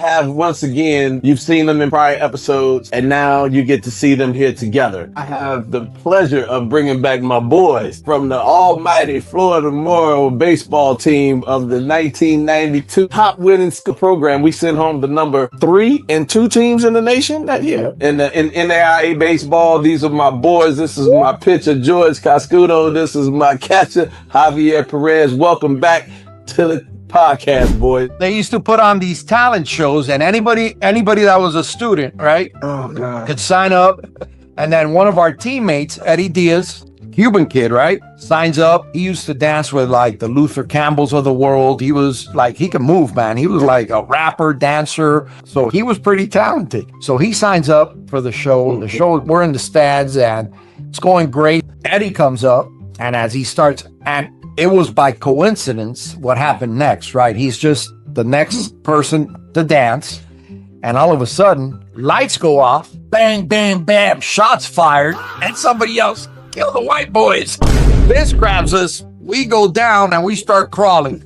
have, once again, you've seen them in prior episodes, and now you get to see them here together. I have the pleasure of bringing back my boys from the almighty Florida Memorial baseball team of the 1992 top winning school program. We sent home the number 3 and 2 teams in the nation that year. In NAIA baseball, these are my boys. This is my pitcher, Jorge Cascudo. This is my catcher, Javi Perez. Welcome back to the podcast, boys. They used to put on these talent shows, and anybody that was a student, right? Oh, God. Could sign up. And then one of our teammates, Eddie Diaz, Cuban kid, right? Signs up. He used to dance with like the Luther Campbells of the world. He was like, he could move, man. He was like a rapper, dancer. So he was pretty talented. So he signs up for the show. The show, we're in the stands and it's going great. Eddie comes up, and as he starts, and it was by coincidence what happened next, right? He's just the next person to dance. And all of a sudden, lights go off, bang, bang, bam, shots fired, and somebody else kill the white boys. This grabs us, we go down, and we start crawling.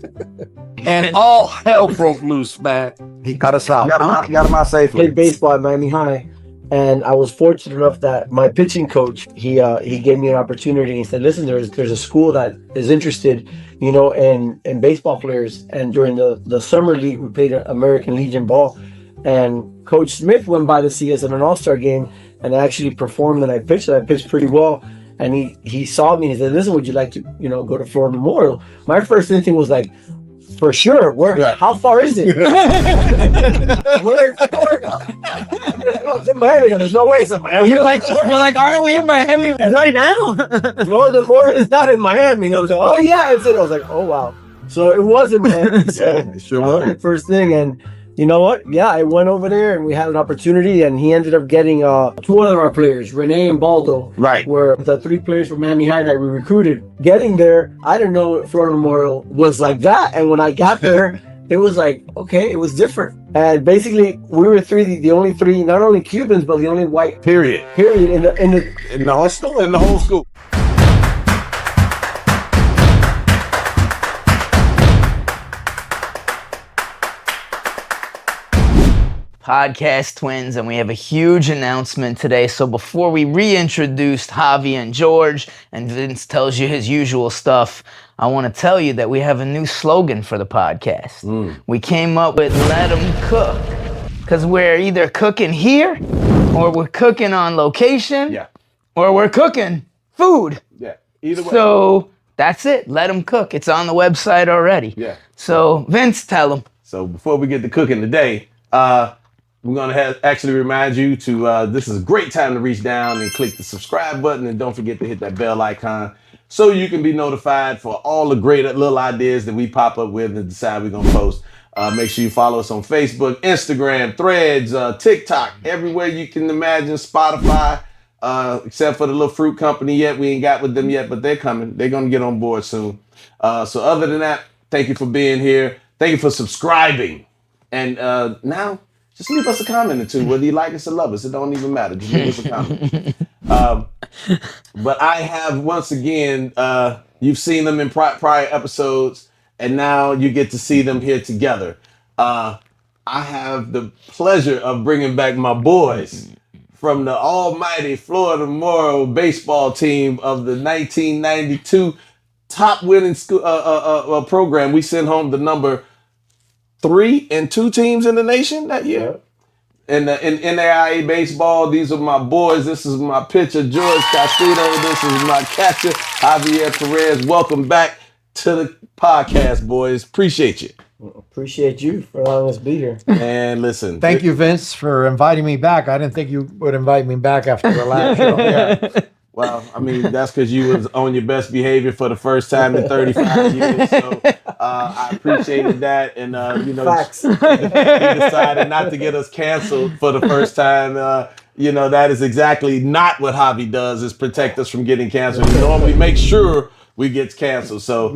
And all hell broke loose, man. He cut us out. Got him out safely. Played baseball at Miami High, and I was fortunate enough that my pitching coach, he gave me an opportunity. He said, listen, there's a school that is interested, in baseball players. And during the summer league, we played American Legion ball. And Coach Smith went by to see us at an all-star game, and I actually performed, and I pitched pretty well. And he saw me and he said, listen, would you like to, go to Florida Memorial? My first instinct was like, for sure. Where? Yeah. How far is it? Where? It's in Miami. There's no way it's in Miami. You're like, aren't we in Miami right now? Florida Memorial is not in Miami. I was like, oh yeah. I was like, oh wow. So it wasn't Miami. Yeah, sure was. First thing, and you know what? Yeah, I went over there and we had an opportunity, and he ended up getting 2 of our players, Renee and Baldo. Right. Were the 3 players from Miami High that we recruited. Getting there, I didn't know Florida Memorial was like that. And when I got there, it was like, okay, it was different. And basically, we were the only 3, not only Cubans, but the only white. Period. In the hostel, in the whole school. Podcast twins, and we have a huge announcement today. So before we reintroduce Javi and George and Vince tells you his usual stuff, I want to tell you that we have a new slogan for the podcast. We came up with "Let 'em cook," because we're either cooking here, or we're cooking on location, or we're cooking food. Yeah, either way. So that's it. Let 'em cook. It's on the website already. Yeah. So Vince, tell them. So before we get to cooking today, we're going to actually remind you to, this is a great time to reach down and click the subscribe button, and don't forget to hit that bell icon so you can be notified for all the great little ideas that we pop up with and decide we're going to post. Make sure you follow us on Facebook, Instagram, Threads, TikTok, everywhere you can imagine, Spotify, except for the little fruit company yet. We ain't got with them yet, but they're coming. They're going to get on board soon. So other than that, thank you for being here. Thank you for subscribing. And now, just leave us a comment or 2, whether you like us or love us. It don't even matter. Just leave us a comment. But I have, once again, you've seen them in prior episodes, and now you get to see them here together. I have the pleasure of bringing back my boys from the almighty Florida Memorial baseball team of the 1992 top winning school program. We sent home the number 3 and 2 teams in the nation that year. In NAIA baseball, these are my boys. This is my pitcher, Jorge Cascudo. This is my catcher, Javi Perez. Welcome back to the podcast, boys. Appreciate you. Appreciate you for allowing us to be here. And listen. Thank you, Vince, for inviting me back. I didn't think you would invite me back after the last show. Yeah. Well, I mean, that's because you was on your best behavior for the first time in 35 years. So I appreciated that. And, Facts. He decided not to get us canceled for the first time. That is exactly not what Javi does, is protect us from getting canceled. He normally makes sure we get canceled. So,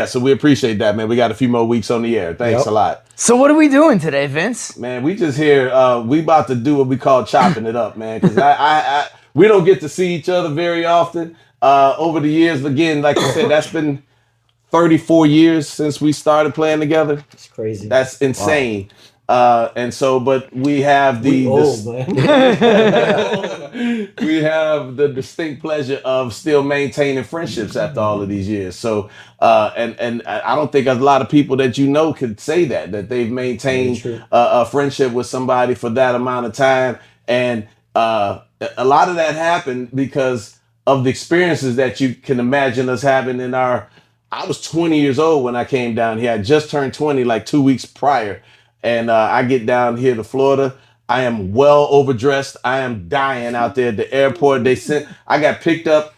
so we appreciate that, man. We got a few more weeks on the air. Thanks a lot. So what are we doing today, Vince? Man, we just here. We about to do what we call chopping it up, man. Because we don't get to see each other very often over the years. Again, like I said, that's been 34 years since we started playing together. It's crazy. That's insane. And so, but we have We the old, man. we have the distinct pleasure of still maintaining friendships after all of these years. So, and I don't think a lot of people that you know could say that they've maintained Very true. a friendship with somebody for that amount of time. And a lot of that happened because of the experiences that you can imagine us having in our. I was 20 years old when I came down here. I just turned 20 like 2 weeks prior. And I get down here to Florida. I am well overdressed. I am dying out there at the airport. I got picked up.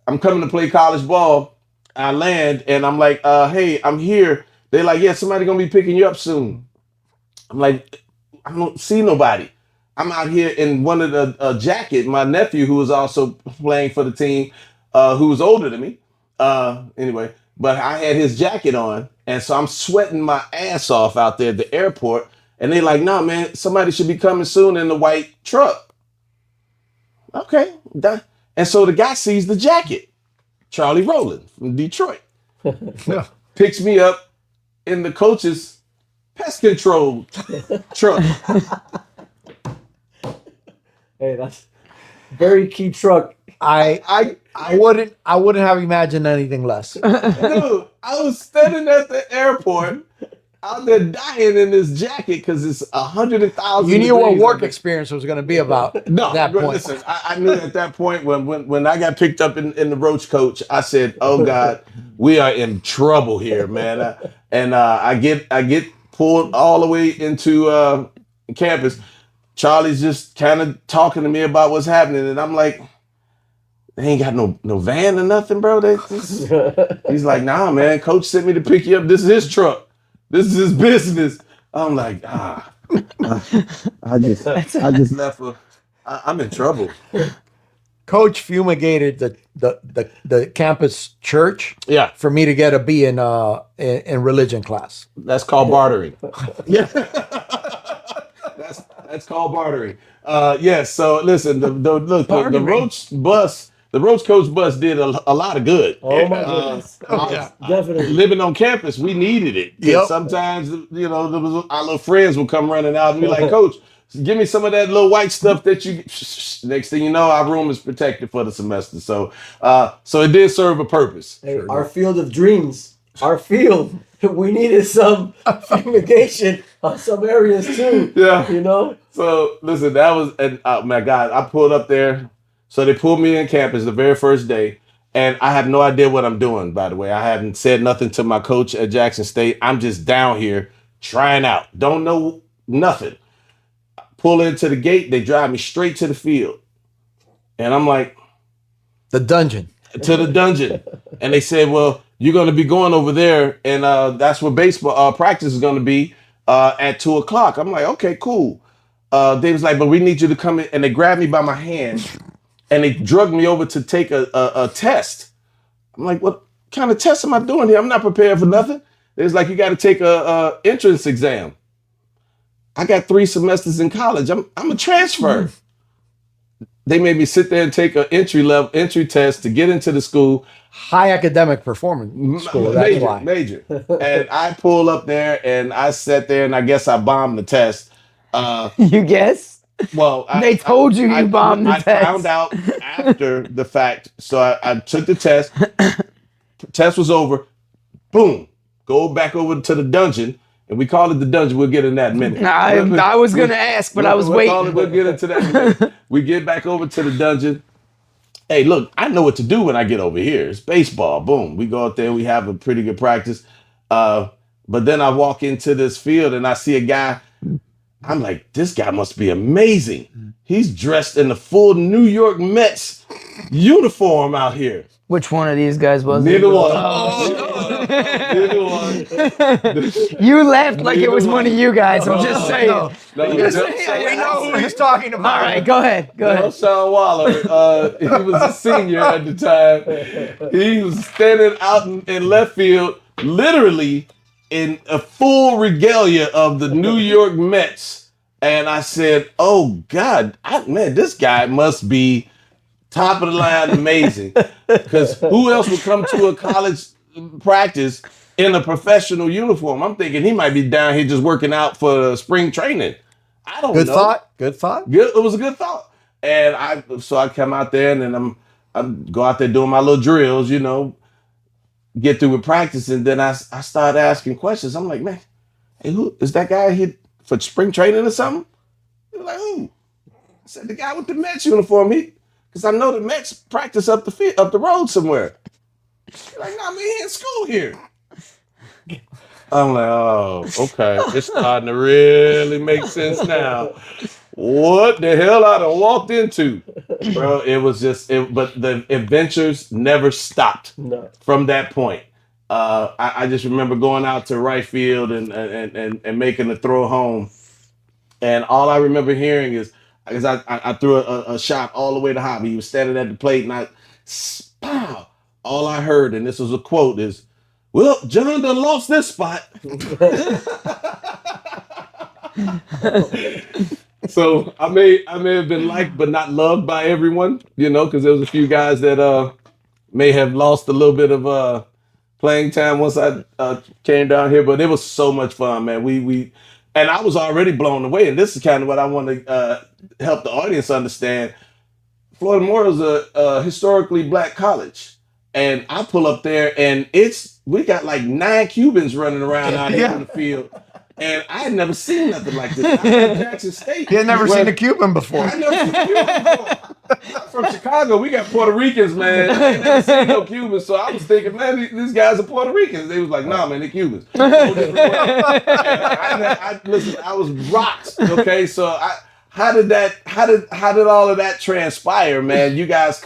I'm coming to play college ball. I land and I'm like, hey, I'm here. They're like, yeah, somebody gonna be picking you up soon. I'm like, I don't see nobody. I'm out here in one of the jacket. My nephew, who was also playing for the team, who was older than me. Anyway, but I had his jacket on, and so I'm sweating my ass off out there at the airport. And they like, nah, man, somebody should be coming soon in the white truck. Okay. And so the guy sees the jacket. Charlie Rowland from Detroit. Picks me up in the coach's pest control truck. Hey, that's very key truck. I wouldn't have imagined anything less. Dude, I was standing at the airport out there dying in this jacket because it's 100,000. You knew what work experience was going to be about. No, at that point. listen, I knew at that point when I got picked up in the Roach coach, I said, "Oh God, we are in trouble here, man." I get pulled all the way into campus. Charlie's just kind of talking to me about what's happening, and I'm like, "They ain't got no van or nothing, bro." He's like, "Nah, man. Coach sent me to pick you up. This is his truck. This is his business." I'm like, I just left. I'm in trouble. Coach fumigated the campus church. Yeah, for me to get a B in religion class. that's called bartering. Yeah, that's called bartering. Yes. So listen, the Roach bus. The Roach Coach bus did a lot of good. Oh my goodness. Definitely. Living on campus, we needed it. Yep. Sometimes, our little friends would come running out and be like, "Coach, give me some of that little white stuff that you." Next thing you know, our room is protected for the semester. So it did serve a purpose. Hey, our field of dreams, our field, we needed some fumigation on some areas too. Yeah. You know? So listen, that was, and oh my God, I pulled up there. So they pulled me in campus the very first day, and I have no idea what I'm doing, by the way. I haven't said nothing to my coach at Jackson State. I'm just down here trying out. Don't know nothing. Pull into the gate, they drive me straight to the field. And I'm like, The dungeon. to the dungeon. And they said, well, you're going to be going over there, and that's where baseball practice is going to be at 2 o'clock. I'm like, okay, cool. They was like, but we need you to come in. And they grabbed me by my hand. And they drugged me over to take a test. I'm like, what kind of test am I doing here? I'm not prepared for nothing. It's like, you got to take a entrance exam. I got 3 semesters in college. I'm a transfer. They made me sit there and take an entry test to get into the school. High academic performance school. That's why. Major. And I pulled up there and I sat there and I guess I bombed the test. You guess? Well, They told you bombed the test. I found out after the fact. So I took the test. Test was over. Boom. Go back over to the dungeon. And we call it the dungeon. We'll get in that in a minute. I was going to ask, but I was waiting. We'll get into that in a minute. We get back over to the dungeon. Hey, look, I know what to do when I get over here. It's baseball. Boom. We go out there. We have a pretty good practice. But then I walk into this field and I see a guy. I'm like, this guy must be amazing. He's dressed in the full New York Mets uniform out here. Which one of these guys was Neither it? one. Oh. Neither one. You laughed like it was one of you guys. I'm just saying. No, We know who he's talking about. All right, go ahead. Go ahead. Sean Waller, he was a senior at the time. He was standing out in left field, literally in a full regalia of the New York Mets. And I said, oh God, man, this guy must be top of the line amazing. Because who else would come to a college practice in a professional uniform. I'm thinking he might be down here just working out for spring training. I don't know. Good thought. Good. It was a good thought. And I come out there and then I go out there doing my little drills, get through with practice, and then I started asking questions. I'm like, man, hey, who is that guy here for spring training or something? They're like, who? I said, the guy with the Mets uniform. Because I know the Mets practice up the road somewhere. They're like, nah, man, he in school here. I'm like, oh, okay. It's starting to really make sense now. What the hell I done walked into? Bro, it was but the adventures never stopped from that point. I just remember going out to right field and making the throw home. And all I remember hearing is, because I threw a shot all the way to Javi. He was standing at the plate and pow! All I heard, and this was a quote, is, well, John done lost this spot. So I may have been liked but not loved by everyone, because there was a few guys that may have lost a little bit of playing time once I came down here. But it was so much fun, man. We and I was already blown away. And this is kind of what I want to help the audience understand. Florida Memorial is a historically black college. And I pull up there and we got like 9 Cubans running around out here on the field. And I had never seen nothing like this. I was in Jackson State. He had never seen a Cuban before. I never seen a Cuban before. I'm from Chicago. We got Puerto Ricans, man. I ain't never seen no Cubans. So I was thinking, man, these guys are Puerto Ricans. They was like, nah, man, they're Cubans. Listen, I was rocked. Okay, so how did all of that transpire, man? You guys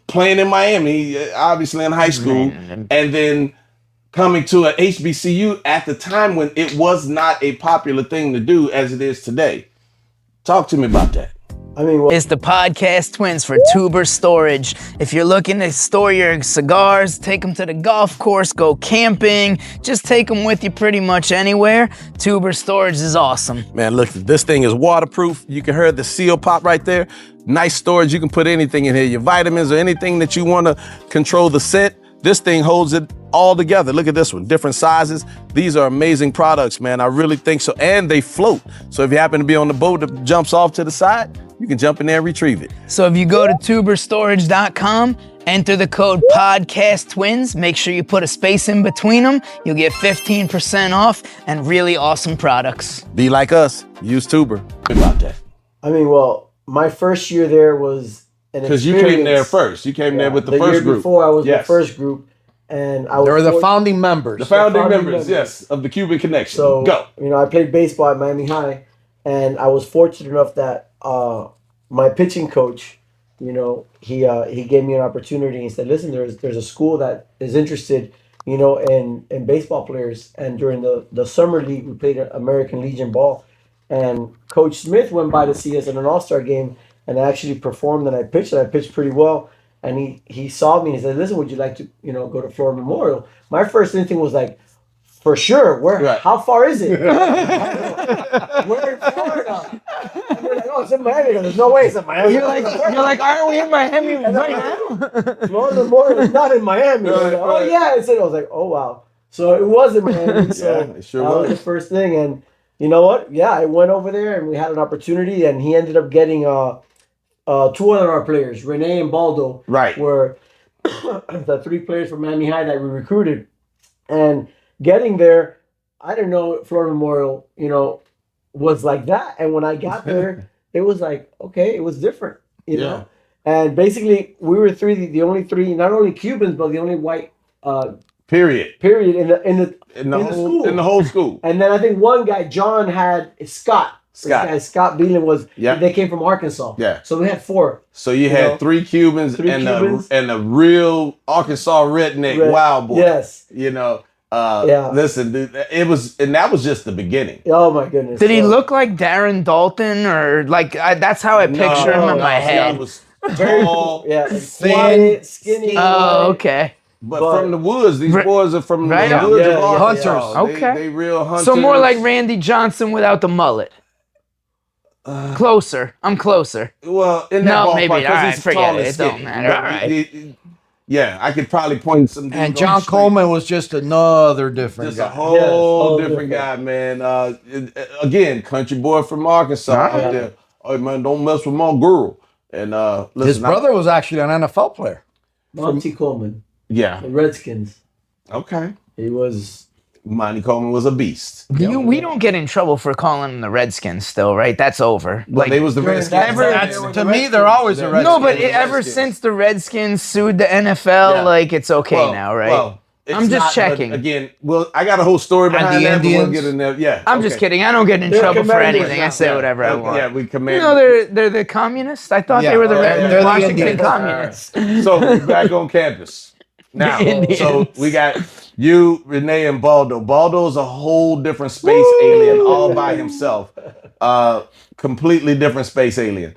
playing in Miami, obviously in high school, and then coming to a HBCU at the time when it was not a popular thing to do as it is today. Talk to me about that. It's the podcast twins for Tuber Storage. If you're looking to store your cigars, take them to the golf course, go camping, just take them with you pretty much anywhere. Tuber Storage is awesome. Man, look, this thing is waterproof. You can hear the seal pop right there. Nice storage. You can put anything in here, your vitamins or anything that you want to control the scent. This thing holds it all together. Look at this one, different sizes. These are amazing products, man. I really think so. And they float. So if you happen to be on the boat that jumps off to the side, you can jump in there and retrieve it. So if you go to tuberstorage.com, enter the code PODCASTTWINS, make sure you put a space in between them. You'll get 15% off and really awesome products. Be like us. Use Tuber. About that. My first year there was an experience. Because you came there first. You came there with the first group. The year before I was the first group. And I was they were the founding members. The founding members, yes, of the Cuban Connection. So, go. I played baseball at Miami High, and I was fortunate enough that my pitching coach, he gave me an opportunity. He said, listen, there's a school that is interested, in baseball players. And during the summer league, we played American Legion ball. And Coach Smith went by to see us in an all-star game, and I actually performed, and I pitched pretty well. And he saw me and he said, listen, would you like to, go to Florida Memorial? My first instinct was like, for sure. Where? Right. How far is it? Where in Florida? And they're like, oh, it's in Miami. There's no way it's in Miami. You're like, aren't we in Miami right now? Florida Memorial is not in Miami. Right, like, oh, yeah. I was like, oh, wow. So it was in Miami. So it sure that was the first thing. And you know what? Yeah, I went over there and we had an opportunity, and he ended up getting 2 other our players, Renee and Baldo, were the 3 players from Miami High that we recruited. And getting there, I didn't know Florida Memorial, was like that. And when I got there, it was like, okay, it was different, you know. And basically, we were the only 3, not only Cubans, but the only white. Period in the whole school. And then I think one guy, John, had Scott. Scott Beelan was. Yeah. They came from Arkansas. Yeah. So we had 4. So you had 3 Cubans and a real Arkansas redneck wild boy. Yes. Listen, dude, that was just the beginning. Oh my goodness. Did he look like Darren Dalton, or like that's how I picture him in my head? He was tall, thin, skinny. Oh, okay. But from the woods, these boys are from the woods of Arkansas. Hunters. Okay. They real hunters. So more like Randy Johnson without the mullet. Closer. I'm closer. Well, in that ballpark, maybe. All right, he's forget tall it. and It skinny. don't matter. All right. Yeah, I could probably point some. dude on And the John street. Coleman was just another different Just a guy. whole Yes, whole different different. guy, man. Again, country boy from Arkansas Right. out there. Oh man, don't mess with my girl. And listen, His brother was actually an NFL player. Monty Coleman, yeah, the Redskins. okay. He was. Monty Coleman was a beast. We don't get in trouble for calling them the Redskins still, right? That's over. But they was the during Redskins. that Ever- time, That's, they were to the me, they're Redskins. always a No, Redskins. No, but Redskins. ever since the Redskins sued the NFL, Yeah. like it's okay Well, now, right? well, it's I'm just not, but checking. Again, well, I got a whole story behind the that, but we'll Indians? get in there. Yeah, I'm just okay. kidding. I don't get in They're trouble for commanders anything. I now. say whatever I Okay, want. yeah, we command. You know, they're the communists. I thought Yeah. they were the Yeah, Red yeah, they're the Washington Indians. communists. So we're back on campus now. Indians. So we got you, Renee, and Baldo. Baldo's a whole different space alien all by himself. Completely different space alien.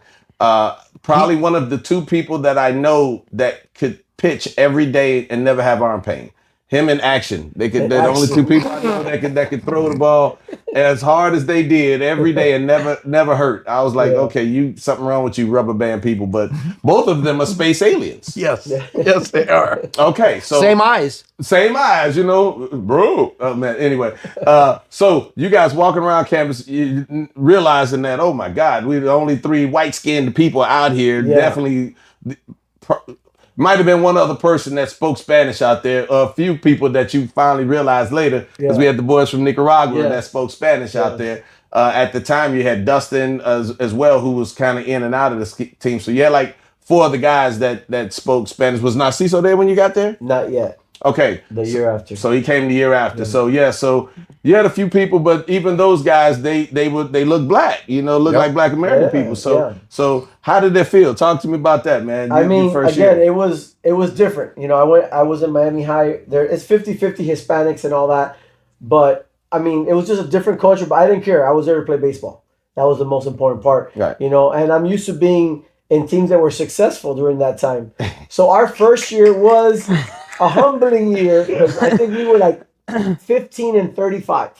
Probably one of the two people that I know that could pitch every day and never have arm pain. Him in action. They're the only two people I know that could throw the ball as hard as they did every day and never hurt. I was like, okay, you something wrong with you rubber band people, but both of them are space aliens. Yes. Yes, they are. Okay, so Same eyes. same eyes, bro. Oh man. Anyway, so you guys walking around campus, realizing that, oh my God, we're the only three white-skinned people out here. Yeah. Definitely, might have been one other person that spoke Spanish out there. A few people that you finally realized later, because we had the boys from Nicaragua Yes. that spoke Spanish out there. At the time, you had Dustin as well, who was kind of in and out of the team. So you had like four of the guys that spoke Spanish. Was Narciso there when you got there? Not yet. Okay. The year after. So he came the year after. So so you had a few people, but even those guys, they look black, look Yep. like Black American Yeah, people. So yeah. so how did that feel? Talk to me about that, man. I Your mean, first again, year. it was different. I was in Miami High. There, it's 50-50 Hispanics and all that, but I mean, it was just a different culture. But I didn't care. I was there to play baseball. That was the most important part. Right. And I'm used to being in teams that were successful during that time. So our first year was a humbling year because I think we were like 15-35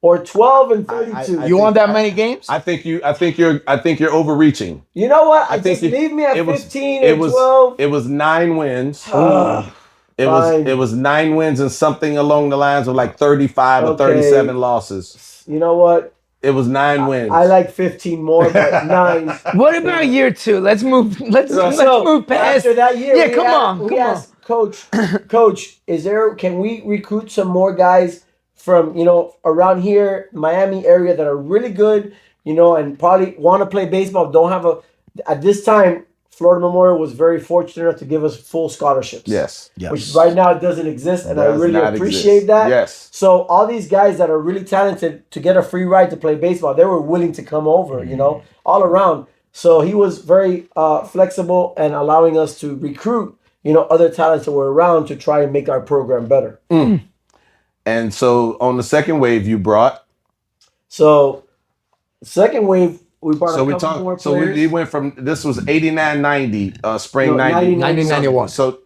or 12-32. You won that many games? I think you're overreaching. You know what? I think just leave me at it was 15 it and was 12. it was 9 wins. Ah, fine. It was 9 wins and something along the lines of like 35 or Okay. 37 losses. You know what? It was 9 wins. I like 15 more, but 9. What about year two? Let's move. Let's move past. After that year, Yeah, come on. We asked Coach, can we recruit some more guys from around here, Miami area that are really good, and probably want to play baseball? Don't have at this time. Florida Memorial was very fortunate enough to give us full scholarships. Yes. Which right now it doesn't exist, and I Does really not appreciate exist. that. Yes. So all these guys that are really talented to get a free ride to play baseball, they were willing to come over, all around. So he was very flexible and allowing us to recruit, other talents that were around to try and make our program better. And so on the second wave you brought. So second wave, we brought a couple more players. we went from, this was 89-90, spring No, 90. 1991. So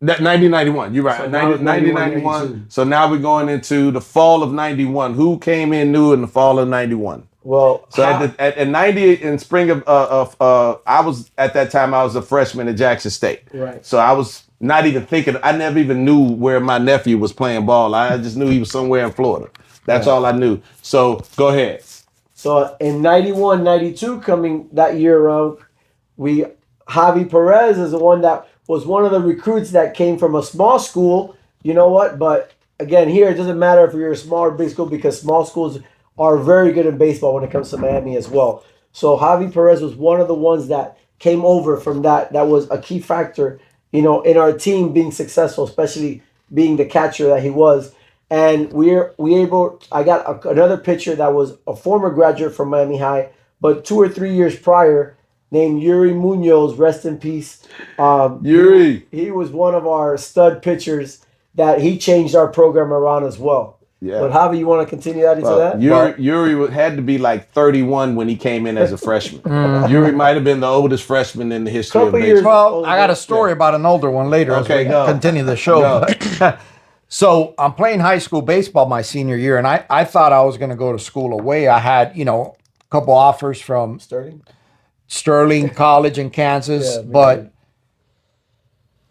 that 90-91, you're right. So now it's 90-91. So now we're going into the fall of 91. Who came in new in the fall of 91? Well, So at 90 in spring of I was at that time I was a freshman at Jackson State. Right. So I was not even thinking. I never even knew where my nephew was playing ball. I just knew he was somewhere in Florida. That's all I knew. So go ahead. So in 91, 92, coming that year around, Javi Perez is the one that was one of the recruits that came from a small school. You know what? But again, here it doesn't matter if you're a small or big school because small schools are very good in baseball when it comes to Miami as well. So Javi Perez was one of the ones that came over from that. That was a key factor, in our team being successful, especially being the catcher that he was. And I got another pitcher that was a former graduate from Miami High, but 2 or 3 years prior, named Yuri Munoz, rest in peace. Yuri. He was one of our stud pitchers that he changed our program around as well. Yeah. But Javi, you want to continue that into that? Yuri had to be like 31 when he came in as a freshman. Yuri might have been the oldest freshman in the history of Couple baseball. years. Well, I got a story about an older one later Okay, as we go. continue the show. Go. So I'm playing high school baseball my senior year, and I thought I was going to go to school away. I had, a couple offers from Sterling College in Kansas, Yeah, but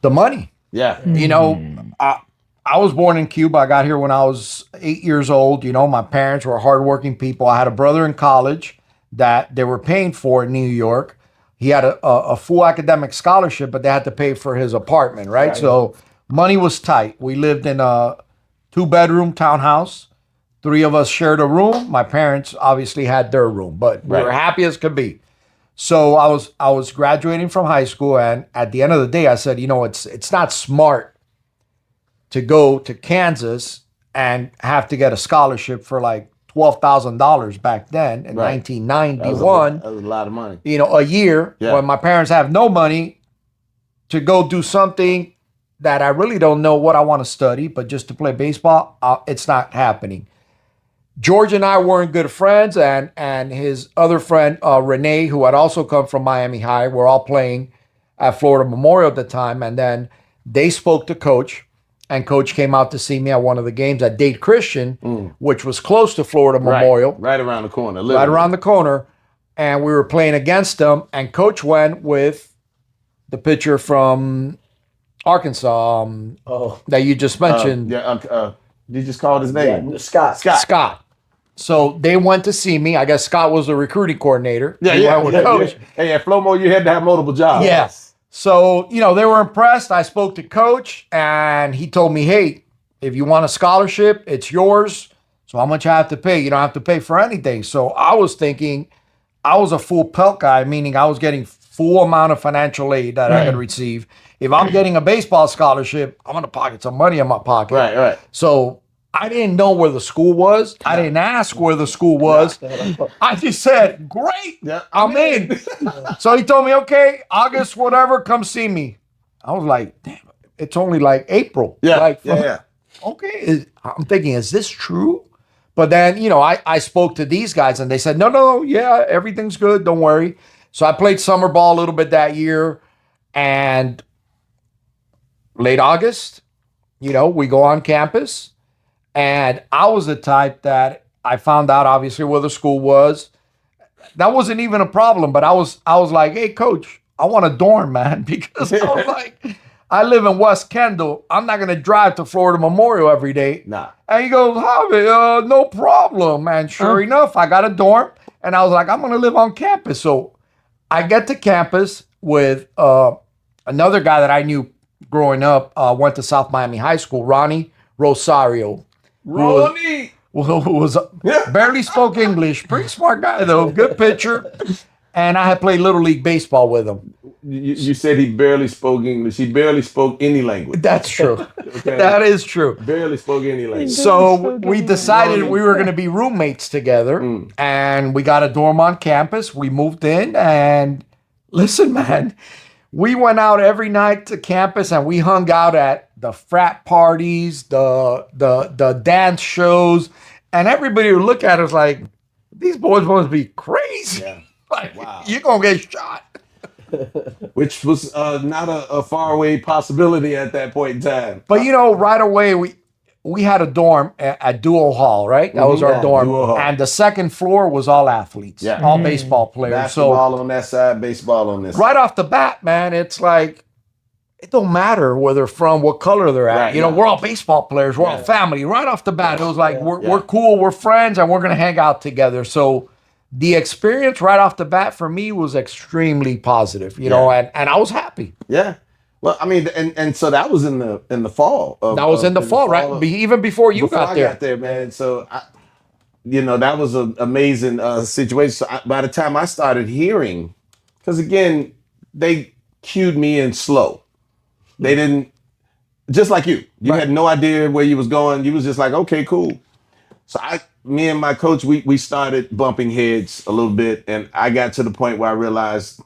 the money. Yeah. You know, I was born in Cuba. I got here when I was 8 years old. You know, my parents were hardworking people. I had a brother in college that they were paying for in New York. He had a full academic scholarship, but they had to pay for his apartment, right? So money was tight. We lived in a 2-bedroom townhouse. 3 of us shared a room. My parents obviously had their room, but we were happy as could be. So I was graduating from high school, and at the end of the day, I said, you know, it's not smart to go to Kansas and have to get a scholarship for like $12,000 back then in 1991. That was a lot of money. You know, a year when my parents have no money to go do something that I really don't know what I want to study, but just to play baseball, it's not happening. George and I weren't good friends, and his other friend, Renee, who had also come from Miami High, were all playing at Florida Memorial at the time. And then they spoke to Coach, and Coach came out to see me at one of the games at Dade Christian, which was close to Florida Memorial. Right around the corner. Literally. Right around the corner. And we were playing against them, and Coach went with the pitcher from Arkansas that you just mentioned. You just called his name. Yeah, Scott. So they went to see me. I guess Scott was the recruiting coordinator. Coach. Hey, at Flomo, you had to have multiple jobs. Yes. So, you know, they were impressed. I spoke to Coach, and he told me, hey, if you want a scholarship, it's yours. So how much I have to pay? You don't have to pay for anything. So I was thinking I was a full Pell guy, meaning I was getting full amount of financial aid that I could receive. If I'm getting a baseball scholarship, I'm going to pocket some money in my pocket. Right. So I didn't know where the school was. I didn't ask where the school was. I just said, great, I'm in. So he told me, okay, August, whatever, come see me. I was like, damn, it's only like April. Okay, I'm thinking, is this true? But then, you know, I spoke to these guys, and they said, no, yeah, everything's good, don't worry. So I played summer ball a little bit that year, and late August, you know, we go on campus. And I was the type that I found out obviously where the school was. That wasn't even a problem, but I was like, hey, Coach, I want a dorm, man, because I was like, I live in West Kendall. I'm not going to drive to Florida Memorial every day. Nah. And he goes, Javi, no problem, man. Sure enough, I got a dorm, and I was like, I'm going to live on campus. So I get to campus with another guy that I knew growing up, went to South Miami High School, Ronnie Rosario. Ronnie! Who was barely spoke English. Pretty smart guy, though. Good pitcher. And I had played Little League Baseball with him. You said he barely spoke English. He barely spoke any language. That's true. Okay. That is true. Barely spoke any language. So we decided we were going to be roommates together. And we got a dorm on campus. We moved in. And listen, man, we went out every night to campus, and we hung out at the frat parties, the dance shows, and everybody would look at us like, these boys must be crazy. Yeah. Like, you're going to get shot. Which was not a faraway possibility at that point in time. But, you know, right away, we had a dorm at Duo Hall, right? That was our dorm. And the second floor was all athletes, all baseball players. Basketball on that side, baseball on this side. Right off the bat, man, it's like, it don't matter where they're from, what color they're at. You know, we're all baseball players. We're all family. Right off the bat, it was like, we're cool, we're friends, and we're going to hang out together. So the experience right off the bat for me was extremely positive, you know, and I was happy. Yeah. Well, I mean, and so that was in the fall. That was in the fall, right? Even before you got there. I got there, man. So, you know, that was an amazing situation. So by the time I started hearing, because again, they cued me in slow. They didn't, just like you. You had no idea where you was going. You was just like, okay, cool. So me and my coach, we started bumping heads a little bit, and I got to the point where I realized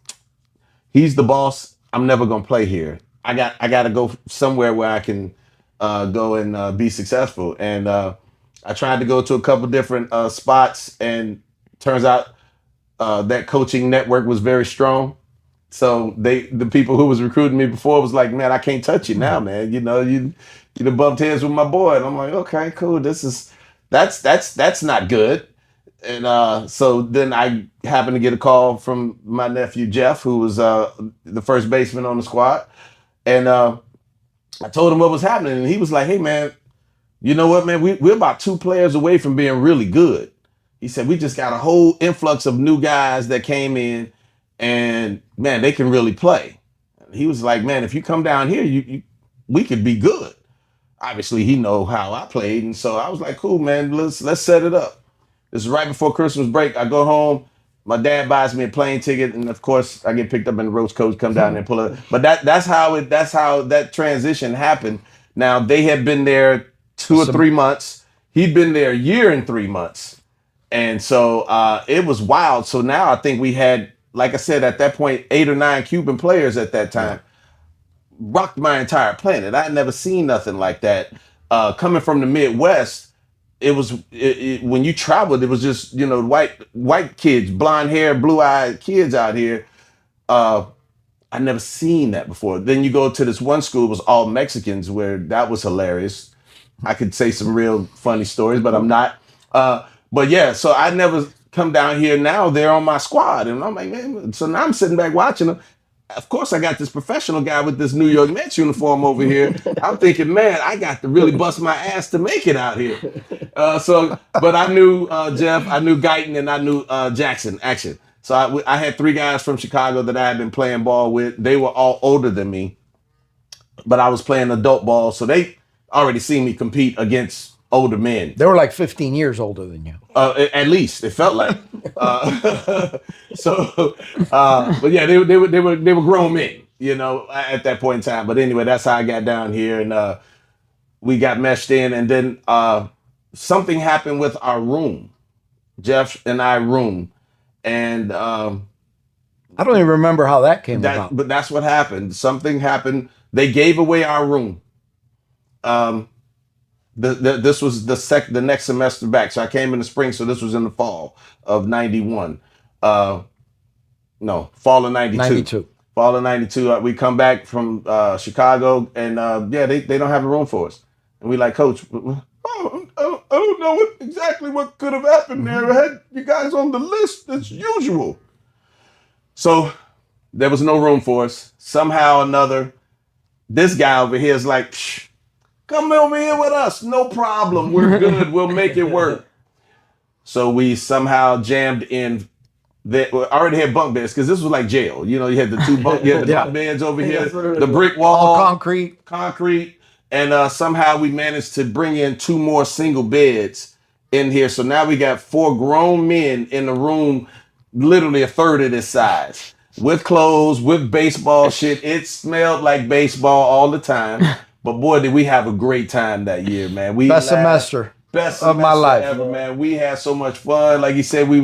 he's the boss. I'm never gonna play here. I got to go somewhere where I can go and be successful. And I tried to go to a couple different spots, and turns out that coaching network was very strong. So the people who was recruiting me before was like, man, I can't touch you now, man. You know, you done bumped heads with my boy. And I'm like, okay, cool. That's not good. And so then I happened to get a call from my nephew, Jeff, who was the first baseman on the squad. And I told him what was happening, and he was like, "Hey, man, you know what, man? We're about 2 players away from being really good." He said, "We just got a whole influx of new guys that came in, and man, they can really play." He was like, "Man, if you come down here, we could be good." Obviously, he know how I played, and so I was like, "Cool, man. Let's set it up." This is right before Christmas break. I go home. My dad buys me a plane ticket, and of course, I get picked up in the Roach coach, come down there and pull up. But that's how that transition happened. Now they had been there 2 or 3 months. He'd been there a year and 3 months, and so it was wild. So now I think we had, like I said, at that point, 8 or 9 Cuban players at that time. Rocked my entire planet. I had never seen nothing like that. Coming from the Midwest, when you traveled, it was just white kids, blonde hair, blue eyed kids out here. I never seen that before. Then you go to this one school, it was all Mexicans, where that was hilarious. I could say some real funny stories, but I'm not. But yeah, so I never come down here. Now they're on my squad, and I'm like, man. So now I'm sitting back watching them. Of course, I got this professional guy with this New York Mets uniform over here. I'm thinking, man, I got to really bust my ass to make it out here. But I knew Jeff, I knew Guyton, and I knew Jackson, actually. So I had 3 guys from Chicago that I had been playing ball with. They were all older than me, but I was playing adult ball, so they already seen me compete against older men. They were like 15 years older than you. At least it felt like. But yeah, they were grown men, at that point in time. But anyway, that's how I got down here, and we got meshed in, and then something happened with our room, Jeff and I room, and I don't even remember how that came about. But that's what happened. Something happened. They gave away our room. This was the next semester back. So I came in the spring. So this was in the fall of 91. Fall of 92. 92. Fall of 92. We come back from Chicago, and they don't have a room for us. And we like, Coach, I don't know exactly what could have happened there. I had you guys on the list as usual. So there was no room for us. Somehow or another, this guy over here is like, come over here with us. No problem. We're good. We'll make it work. So we somehow jammed in. I already had bunk beds because this was like jail. You had the 2 bunk, you had the bunk beds over here, the brick wall, all concrete. And somehow we managed to bring in 2 more single beds in here. So now we got 4 grown men in the room, literally a third of this size, with clothes, with baseball shit. It smelled like baseball all the time. But boy, did we have a great time that year, man. Best semester of my life ever, man. We had so much fun. Like you said, we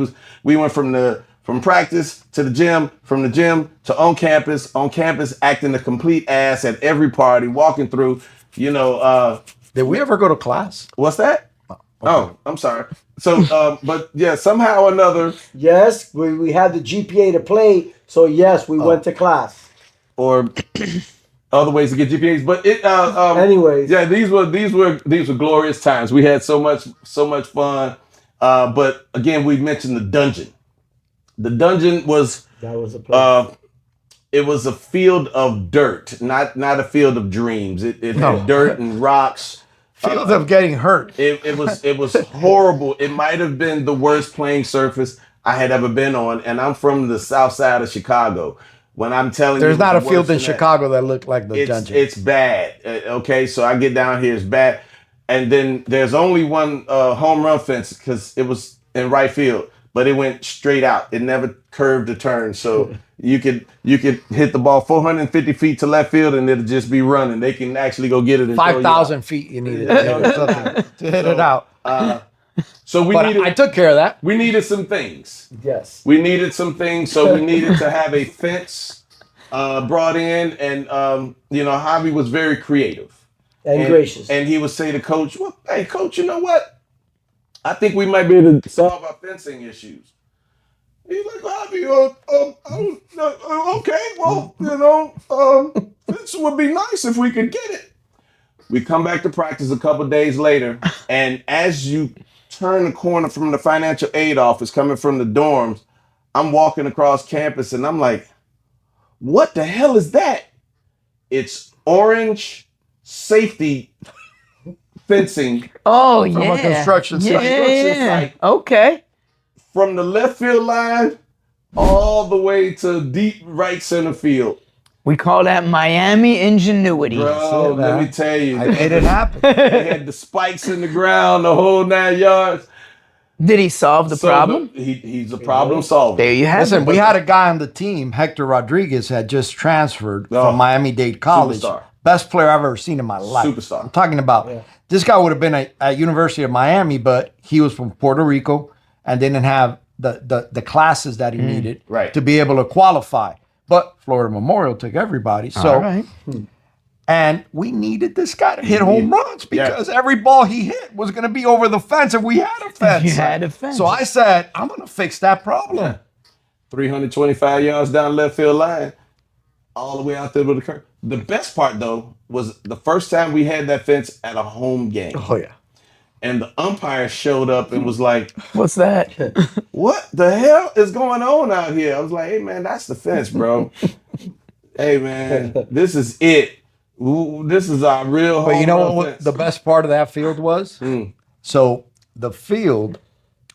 went from practice to the gym, from the gym to on campus acting a complete ass at every party, walking through, Did we ever go to class? What's that? Okay. Oh, I'm sorry. So, but yeah, somehow or another. Yes, we had the GPA to play. So yes, we went to class. Or other ways to get GPAs, but anyways, yeah, these were glorious times. We had so much fun. But again, we mentioned the dungeon. The dungeon was a place. It was a field of dirt, not a field of dreams. It had dirt and rocks. Field of getting hurt. It was horrible. It might have been the worst playing surface I had ever been on, and I'm from the south side of Chicago. When I'm telling there's you, not a field in Chicago that looked like the dungeon. It's bad. Okay, so I get down here, it's bad, and then there's only one home run fence because it was in right field, but it went straight out. It never curved or turned, so you could hit the ball 450 feet to left field and it'll just be running. They can actually go get it. 5,000 feet you needed to hit it out. So I took care of that. We needed some things. Yes. We needed some things. So we needed to have a fence brought in, and Javi was very creative and gracious. And he would say to Coach, "Well, hey, Coach, you know what? I think we might be able to solve our fencing issues." He's like, "Javi, okay, well, this would be nice if we could get it." We come back to practice a couple days later, and as you turn the corner from the financial aid office coming from the dorms, I'm walking across campus and I'm like, what the hell is that? It's orange safety fencing Oh, From a yeah. construction yeah, site. Yeah. site. Okay. from the left field line all the way to deep right center field. We call that Miami ingenuity. Bro, let me tell you. I made it happen. They had the spikes in the ground, the whole 9 yards. Did he solve the problem? He's a problem solver. There you have Listen, it. we had a guy on the team, Hector Rodriguez, had just transferred from Miami-Dade College. Superstar. Best player I've ever seen in my life. Superstar. I'm talking about this guy would have been at University of Miami, but he was from Puerto Rico and didn't have the classes that he needed to be able to qualify. But Florida Memorial took everybody. So, All right. and we needed this guy to hit home runs because every ball he hit was going to be over the fence if we had a fence. You had a fence. So I said, I'm going to fix that problem. 325 yards down left field line, all the way out there with the curve. The best part, though, was the first time we had that fence at a home game. Oh yeah. And the umpire showed up and was like, What's that? what the hell is going on out here? I was like, hey, man, that's the fence, bro. Hey, man, this is it. Ooh, this is our real home But you know run what fence. the best part of that field was? So the field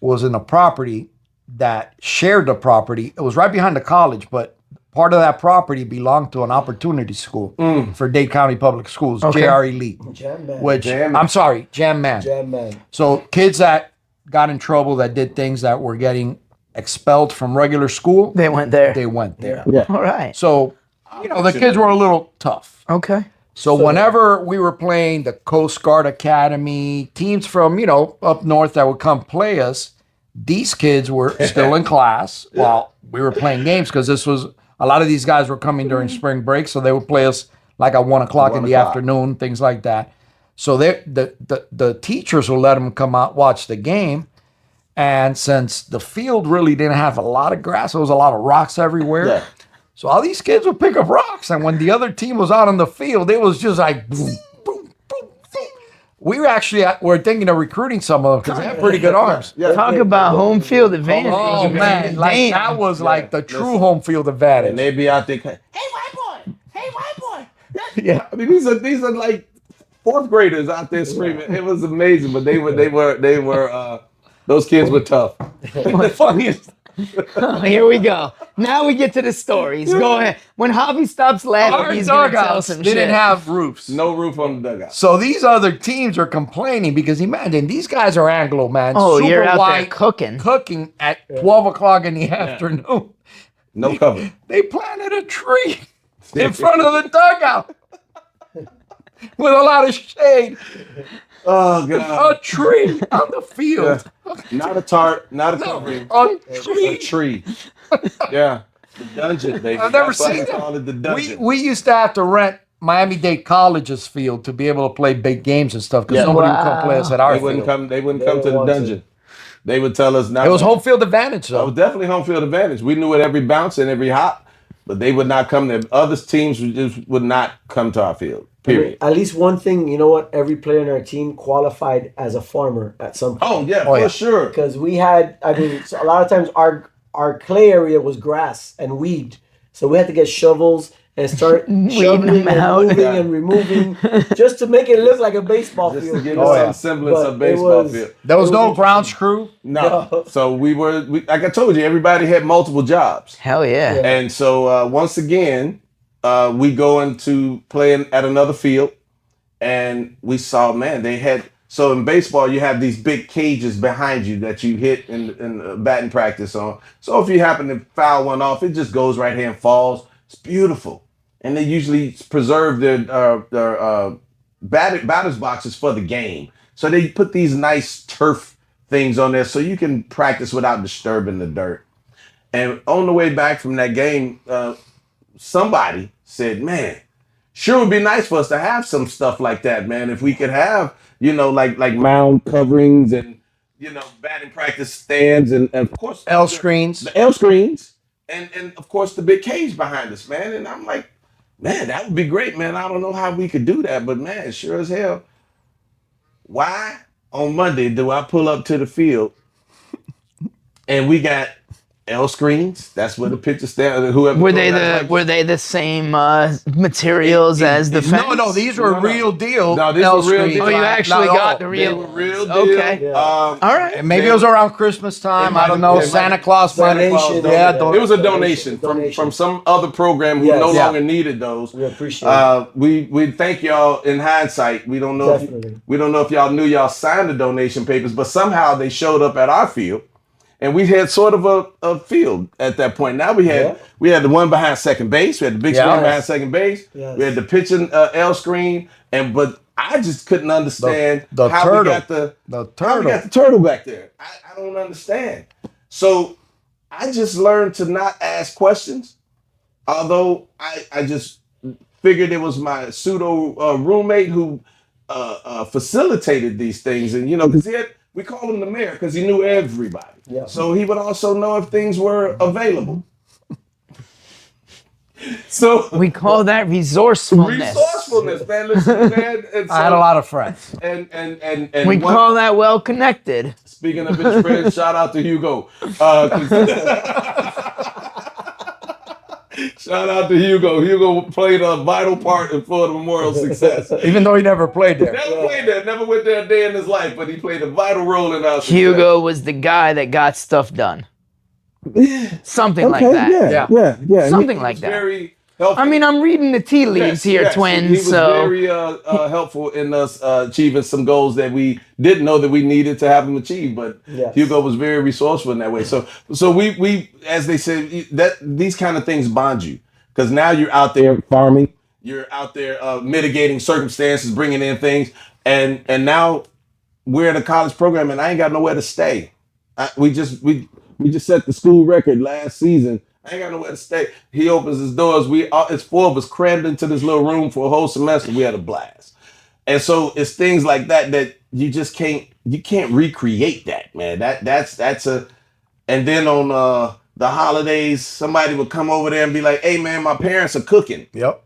was in a property that shared the property. It was right behind the college, but part of that property belonged to an opportunity school for Dade County Public Schools, JR Elite. Jam man. Which, Jam Man. I'm sorry, Jam Man. Jam man. So kids that got in trouble, that did things that were getting expelled from regular school, They went there. they went there. All right. So, you know, the kids were a little tough. Okay. So whenever we were playing the Coast Guard Academy, teams from, you know, up north that would come play us, these kids were still in class while we were playing games because this was, a lot of these guys were coming during spring break, so they would play us like at 1 o'clock in the afternoon, things like that. So the teachers will let them come out, watch the game. And since the field really didn't have a lot of grass, there was a lot of rocks everywhere. Yeah. So all these kids would pick up rocks. And when the other team was out on the field, it was just like boom, boom, boom, boom. We were thinking of recruiting some of them because they have pretty good arms. Talk about home field advantage. Oh man, like that was like the true home field advantage. And they'd be out there, hey, white boy, hey, white boy. Yeah, I mean these are like fourth graders out there screaming. It was amazing, but they were those kids were tough. The funniest. Oh, here we go. Now we get to the stories. Go ahead. When Javi stops laughing, Our he's gonna tell dugouts some didn't shit. have roofs. No roof on the dugout. So these other teams are complaining because imagine these guys are Anglo, man. Oh, super you're out there white, cooking. at 12 o'clock in the afternoon. No cover. They planted a tree in front of the dugout with a lot of shade. Oh god. A tree on the field. Not a tarp, not a covering. A A tree. Yeah. The dungeon, baby. I've never That's why seen they call it the dungeon. We used to have to rent Miami-Dade College's field to be able to play big games and stuff because nobody would come play us at our They field. wouldn't come to the dungeon. They would tell us not. It was home field advantage, It though. was definitely home field advantage. We knew it every bounce and every hop, but they would not come there. Other teams would not come to our field. Period. At least one thing, you know what? Every player in our team qualified as a farmer at some point. Oh yeah, for sure. Because we had, I mean, so a lot of times our clay area was grass and weed, so we had to get shovels and start shoveling them and out. moving and removing just to make it look like a baseball Just field. to give us some semblance But of it baseball was- field. There was It no was grounds crew. No. So we like I told you, everybody had multiple jobs. Hell yeah. And so once again, we go into playing at another field, and we saw, man, they had. So in baseball, you have these big cages behind you that you hit in batting practice on. So if you happen to foul one off, it just goes right here and falls. It's beautiful, and they usually preserve their batters boxes for the game. So they put these nice turf things on there so you can practice without disturbing the dirt. And on the way back from that game, somebody said, man, sure would be nice for us to have some stuff like that, man. If we could have, like mound coverings and, batting practice stands and of course L screens. the L screens and of course the big cage behind us, man. And I'm like, man, that would be great, man. I don't know how we could do that, but man, sure as hell. Why on Monday do I pull up to the field and we got L screens. That's where the picture stand. Whoever Were they the same materials as the fence? No, these were real deal. No, these L were real screens. deal. Oh, you actually got the They real were ones. real deal. Okay. Yeah. All right. And maybe it was around Christmas time. I don't know. Santa Claus might have. Donation. Yeah, It was a donation from some other program who no longer needed those. We appreciate it. We thank y'all in hindsight. We don't know we don't know if y'all knew y'all signed the donation papers, but somehow they showed up at our field. And we had sort of a field at that point. Now we had the one behind second base. We had the big screen behind second base. Yes. We had the pitching L screen, but I just couldn't understand The how turtle. we got the turtle. how we got the turtle back there. I don't understand. So I just learned to not ask questions, although I just figured it was my pseudo roommate who facilitated these things, and because we call him the mayor because he knew everybody. Yeah. So he would also know if things were available. So We call that resourcefulness. resourcefulness, man. Listen, man. And I had a lot of friends. And We call that well connected. Speaking of his friends, shout out to Hugo. Shout out to Hugo. Hugo played a vital part in Florida Memorial's success. Even though he never played there. Never played there, never went there a day in his life, but he played a vital role in our success. Hugo was the guy that got stuff done. Something like that. Yeah. Something He like was that. Very helpful. I mean, I'm reading the tea leaves here, twins. He was So very helpful in us achieving some goals that we didn't know that we needed to have them achieve. But Hugo was very resourceful in that way. So we as they said, that these kind of things bond you because now you're out there farming, you're out there mitigating circumstances, bringing in things, and now we're in a college program, and I ain't got nowhere to stay. We just set the school record last season. I ain't got nowhere to stay. He opens his doors. It's four of us crammed into this little room for a whole semester. We had a blast. And so it's things like that you just can't recreate that, man. That's and then on the holidays, somebody would come over there and be like, "Hey man, my parents are cooking." Yep.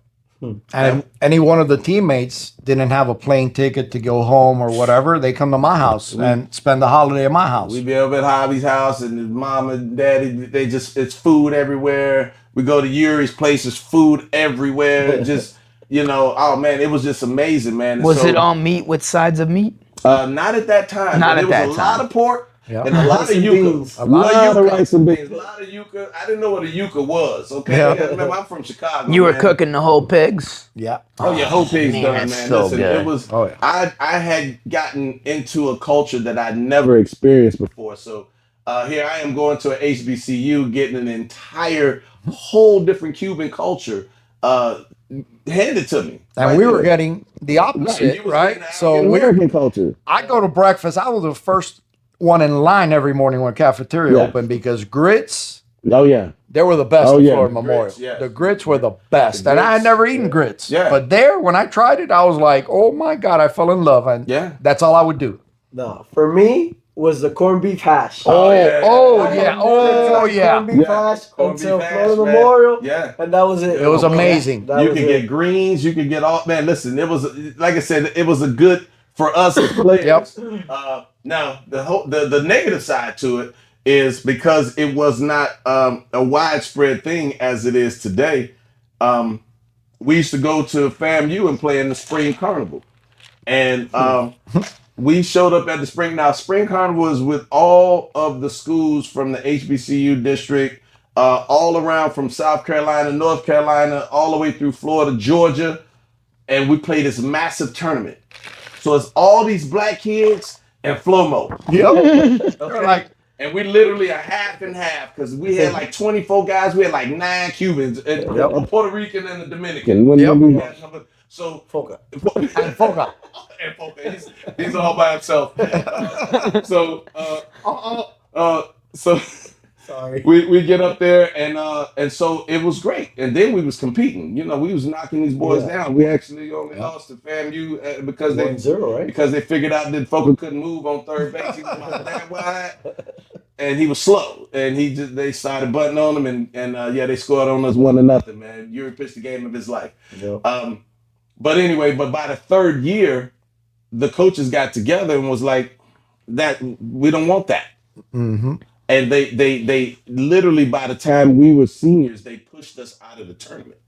And any one of the teammates didn't have a plane ticket to go home or whatever, they come to my house and spend the holiday at my house. We be over at Javi's house, and his mom and daddy, it's food everywhere. We go to Yuri's place, there's food everywhere. Just, oh man, it was just amazing, man. was it all meat with sides of meat? Not at that time. Not but at that It was a time. lot of pork. Yep. And a lot of yuca. A lot of rice and beans. A lot of yuca. I didn't know what a yuca was. Okay. Yeah. Remember, I'm from Chicago. You were man. cooking the whole pigs? Yeah. Oh yeah, whole pig's man, done, that's man. so Listen, good. it was. Oh, yeah. I had gotten into a culture that I'd never experienced before. So here I am going to an HBCU, getting an entire, whole different Cuban culture handed to me. And we were getting the opposite, right? So American culture. I go to breakfast. I was the first one in line every morning when cafeteria Yeah. opened because grits, Oh yeah. they were the best Oh, at yeah. Florida Grits, Memorial. yes. The grits were the best. The And I had grits, never eaten grits. Yeah. But there, when I tried it, I was like, oh my God, I fell in love. And Yeah. that's all I would do. No, for me was the corned beef hash. Oh, yeah. Corned beef hash Corned until beef hash, Florida man. Memorial. Yeah. And that was it. It was amazing. That You was could it. get greens, you could get all, man, listen, it was, like I said, it was a good for us as players. Yep. Now, the negative side to it is because it was not a widespread thing as it is today. We used to go to FAMU and play in the spring carnival. And we showed up at the spring. Now, spring carnival is with all of the schools from the HBCU district, all around from South Carolina, North Carolina, all the way through Florida, Georgia. And we play this massive tournament. So it's all these black kids and Flomo. Yep. Okay. Like, And we literally are half and half because we had like 24 guys. We had like 9 Cubans, and a Puerto Rican and a Dominican. Yep. So Foca. and Foca. and Foca, he's all by himself. So Sorry. we get up there and so it was great. And then we was competing. We was knocking these boys down. We actually only lost to FAMU because 1-0, right? because they figured out that Foca couldn't move on third base. He was about that wide. And he was slow, and they started butting on him, and they scored on us 1-0, man. Yuri pitched the game of his life. Yep. But anyway, by the third year, the coaches got together and was like, "That we don't want that." Mm-hmm. And they literally, by the time we were seniors, they pushed us out of the tournament.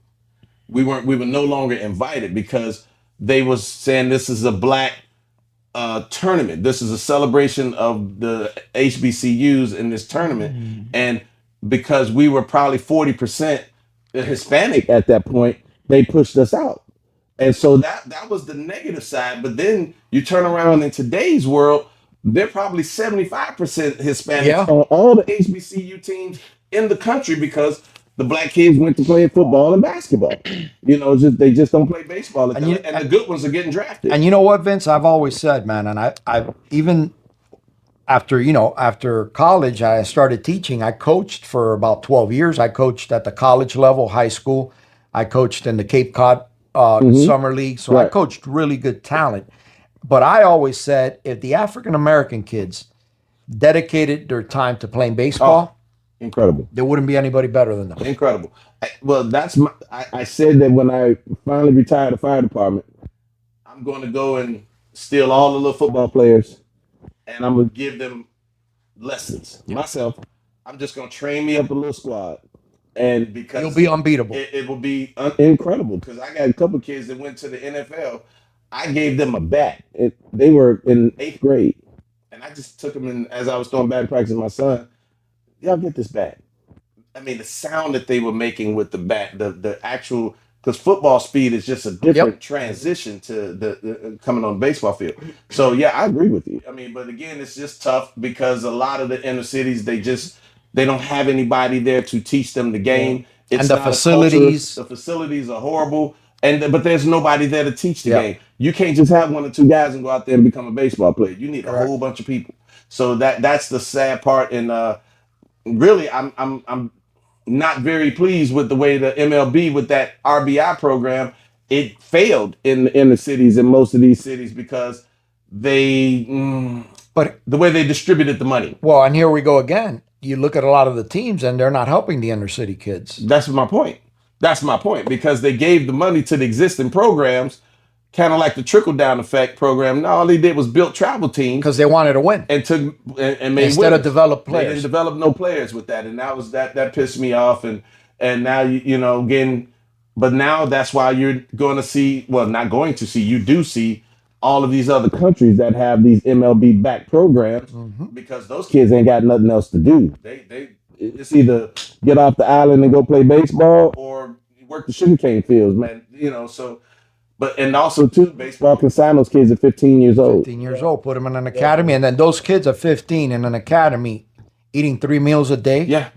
We were no longer invited because they was saying this is a black tournament. This is a celebration of the HBCUs in this tournament. And because we were probably 40% Hispanic at that point, they pushed us out. And so that was the negative side. But then you turn around in today's world, they're probably 75% Hispanic Yeah. on all the HBCU teams in the country because the black kids went to play football and basketball. They just don't play baseball. And the good ones are getting drafted. And you know what, Vince? I've always said, man, and I even after college, I started teaching. I coached for about 12 years. I coached at the college level, high school. I coached in the Cape Cod Summer League. So I coached really good talent. But I always said, if the African American kids dedicated their time to playing baseball, incredible. there wouldn't be anybody better than them. Incredible. Well, I said that when I finally retired the fire department, I'm going to go and steal all the little football players and I'm going to give them lessons. Myself, I'm just going to train me up a little squad. And because You'll be unbeatable. It will be incredible because I got a couple kids that went to the NFL. I gave them a bat. They were in 8th grade. And I just took them in as I was throwing batting practice with my son. Y'all get this bat. I mean, the sound that they were making with the bat, the actual, because football speed is just a different transition to the coming on the baseball field. So yeah, I agree with you. I mean, but again, it's just tough because a lot of the inner cities, they don't have anybody there to teach them the game. It's And the not a facilities. culture. The facilities are horrible, but there's nobody there to teach the game. You can't just have 1 or 2 guys and go out there and become a baseball player. You need a whole bunch of people. So that's the sad part. And really, I'm not very pleased with the way the MLB with that RBI program, it failed in the cities, in most of these cities, because but the way they distributed the money. Well, and here we go again. You look at a lot of the teams and they're not helping the inner city kids. That's my point. Because they gave the money to the existing programs, kind of like the trickle down effect program. Now all they did was build travel teams Because they wanted to win. and made Instead of winners. develop They didn't players. develop no players with that, and that pissed me off. And now again, but now that's why you're going to see. Well, not going to see. You do see all of these other countries that have these MLB backed programs because those kids ain't got nothing else to do. It's either get off the island and go play baseball or work the sugarcane fields, man. So. But and also too, baseball can sign those kids at 15 years old. 15 years old, put them in an academy, and then those kids at 15 in an academy, eating 3 meals a day,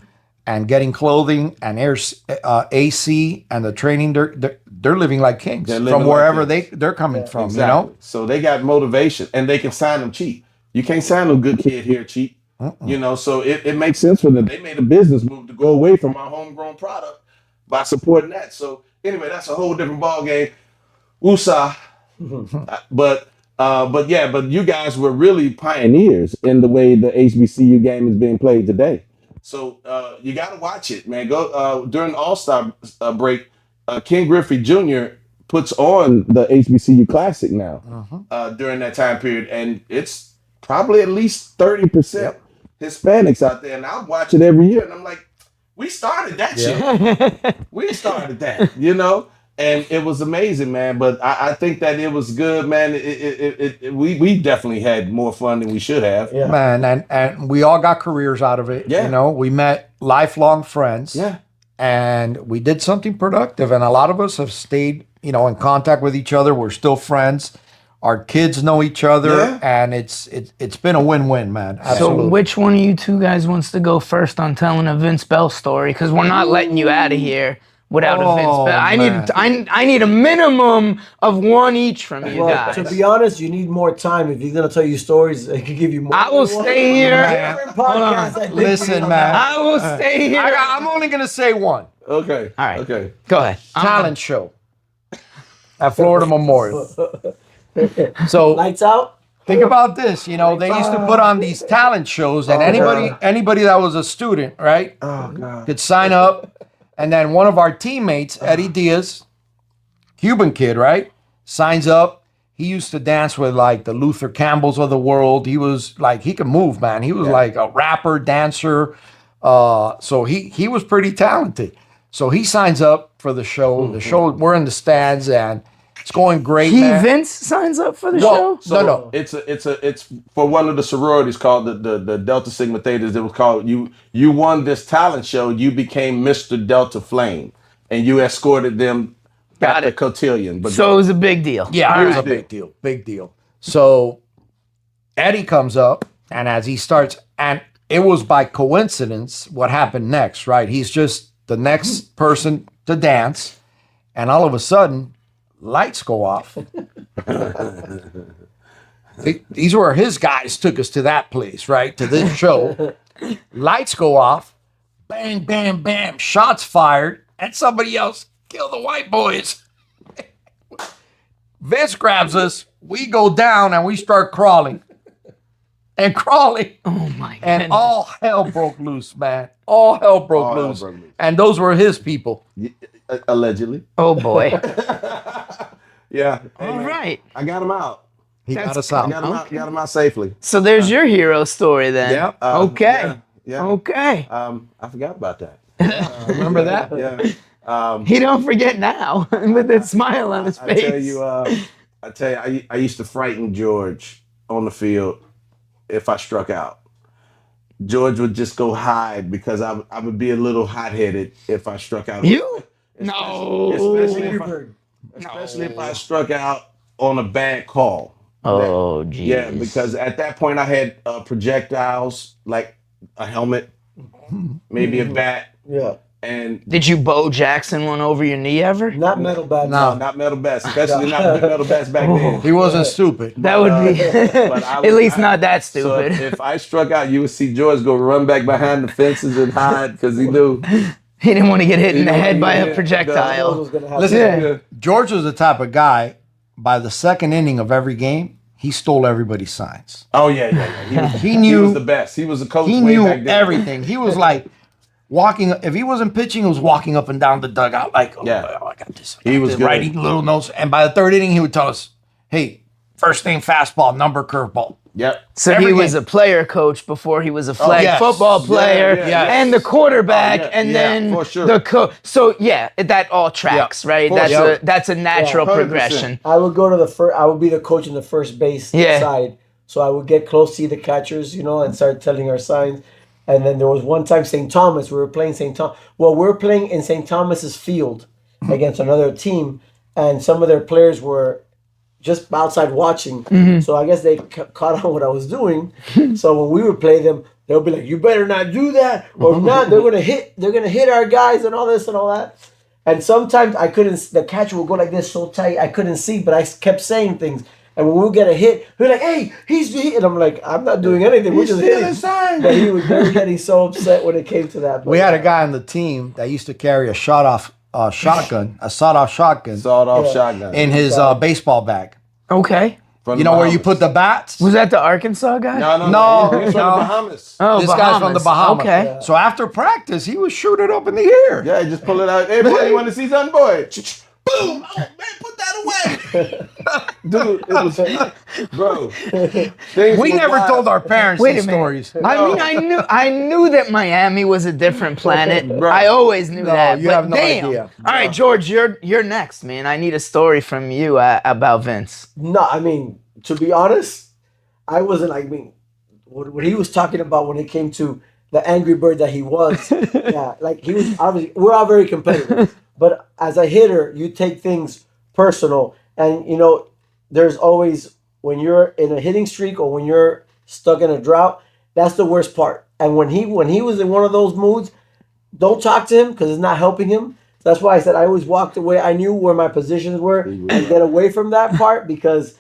and getting clothing and AC and the training. They're living like kings from wherever they're coming from. Exactly. So they got motivation, and they can sign them cheap. You can't sign a good kid here cheap. So it makes sense for them. They made a business move to go away from our homegrown product by supporting that. So anyway, that's a whole different ball game. USA, but you guys were really pioneers in the way the HBCU game is being played today. So you got to watch it, man. Go during the All-Star break. Ken Griffey Jr. puts on the HBCU Classic now during that time period, and it's probably at least 30% Hispanics out there, and I watch it every year, and I'm like, we started that shit. We started that, And it was amazing, man. But I think that it was good, man. We definitely had more fun than we should have. Yeah. Man, and we all got careers out of it. Yeah. We met lifelong friends. Yeah. And we did something productive. And a lot of us have stayed, in contact with each other. We're still friends. Our kids know each other, and it's been a win-win, man. Absolutely. So which one of you two guys wants to go first on telling a Vince Bell story? Because we're not letting you out of here without a Vince Bell. I need a minimum of one each from you guys. To be honest, you need more time. If he's gonna tell you stories, I could give you more. I will stay here. Listen, man. I will stay here. I'm only going to say one. Okay. All right. Okay. Go ahead. Talent show at Florida Memorial. So Lights out. think about this. They used to put on these talent shows, and anybody that was a student, right, could sign up. And then one of our teammates, Eddie Diaz, Cuban kid, right, signs up. he used to dance with like the Luther Campbells of the world. He was like, he could move, man. He was like a rapper, dancer. So he was pretty talented. So he signs up for the show. The show, we're in the stands and it's going great. Vince signs up for the show? No. It's for one of the sororities called the Delta Sigma Thetas. It was called you won this talent show. You became Mr. Delta Flame, and you escorted them back to Cotillion. But so it was a big deal. Yeah, it was a big deal. So Eddie comes up, and as he starts, and it was by coincidence what happened next, right? He's just the next person to dance, and all of a sudden, lights go off. These were his guys took us to that place, right? To this show. Lights go off. Bang, bam, bam. Shots fired. And somebody else killed the white boys. Vince grabs us. We go down and we start crawling. And crawling. Oh, my God. And all hell broke loose, man. All hell broke loose. And those were his people. Allegedly. Oh, boy. Yeah. All right. I got him out. He got us out. Got him out safely. So there's your hero story then. Yeah. Okay. Yeah. Okay. I forgot about that. Remember that? Yeah. He don't forget now with that smile on his face. I tell you, I used to frighten George on the field if I struck out. George would just go hide because I would be a little hot-headed if I struck out. You? No. Especially if I struck out on a bad call. Oh, geez. Yeah, because at that point I had projectiles, like a helmet, maybe a bat. Yeah. And did you Bo Jackson one over your knee ever? Not metal bats. No, not metal bats, especially not metal bats back then. He wasn't stupid. That would be at least not that stupid. So if I struck out, you would see George go run back behind the fences and hide because he knew. He didn't want to get hit in the head by a projectile. Listen, George was the type of guy, by the second inning of every game, he stole everybody's signs. Oh, yeah. He knew. He was the best. He was a coach. He way knew back then. everything. He was like walking, if he wasn't pitching, he was walking up and down the dugout like, I got this. He was good. Writing little notes. And by the third inning, he would tell us, hey, first thing fastball, number curveball. Yep. So Every he was game. a player coach before he was a flag football player yes. and the quarterback and then for sure. the coach. So yeah, that all tracks, right? That's a natural 100%. progression. I would go to the first. I would be the coach in the first base side. So I would get close, see the catchers, and start telling our signs. And then there was one time St. Thomas. We were playing St. Thomas. Well, we were playing in St. Thomas's field against another team, and some of their players were just outside watching. So I guess they caught on what I was doing. So when we would play them, they'll be like, "You better not do that, or not. They're gonna hit our guys and all this and all that." And sometimes I couldn't. The catcher would go like this so tight I couldn't see, but I kept saying things. And when we would get a hit, he'd be like, "Hey, he's hit," and I'm like, "I'm not doing anything. We're just hitting." But he was getting so upset when it came to that. But we had a guy on the team that used to carry a sawed-off shotgun in his baseball bag. Okay. From you know where you put the bats? Was that the Arkansas guy? No. He's from the Bahamas. Oh, this guy's from the Bahamas. Okay. Yeah. So after practice, he would shoot it up in the air. Yeah, just pull it out. Hey, boy, you want to see something, boy? Boom! Oh, man, put that away. Dude, it was, bro. We never told our parents these stories. I mean, I knew that Miami was a different planet. Bro. I always knew that. You but have no damn. idea. All right, George, you're next, man. I need a story from you about Vince. No, I mean, to be honest, I wasn't like, what he was talking about when it came to the angry bird that he was. Like he was obviously, we're all very competitive. But as a hitter, you take things personal. And, there's always, when you're in a hitting streak or when you're stuck in a drought, that's the worst part. And when he was in one of those moods, don't talk to him because it's not helping him. That's why I said I always walked away. I knew where my positions were and get away from that part because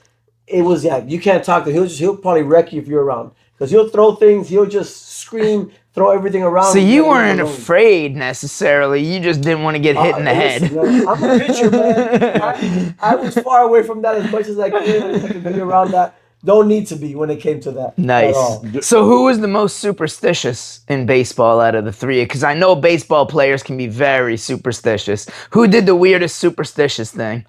it was, you can't talk to him. He'll probably wreck you if you're around. Because he'll throw things, he'll just scream, throw everything around. So you weren't afraid necessarily. You just didn't want to get hit in the head. Man, I'm a pitcher, man. I was far away from that as much as I could be around that. Don't need to be when it came to that. Nice. So who was the most superstitious in baseball out of the three? Because I know baseball players can be very superstitious. Who did the weirdest superstitious thing?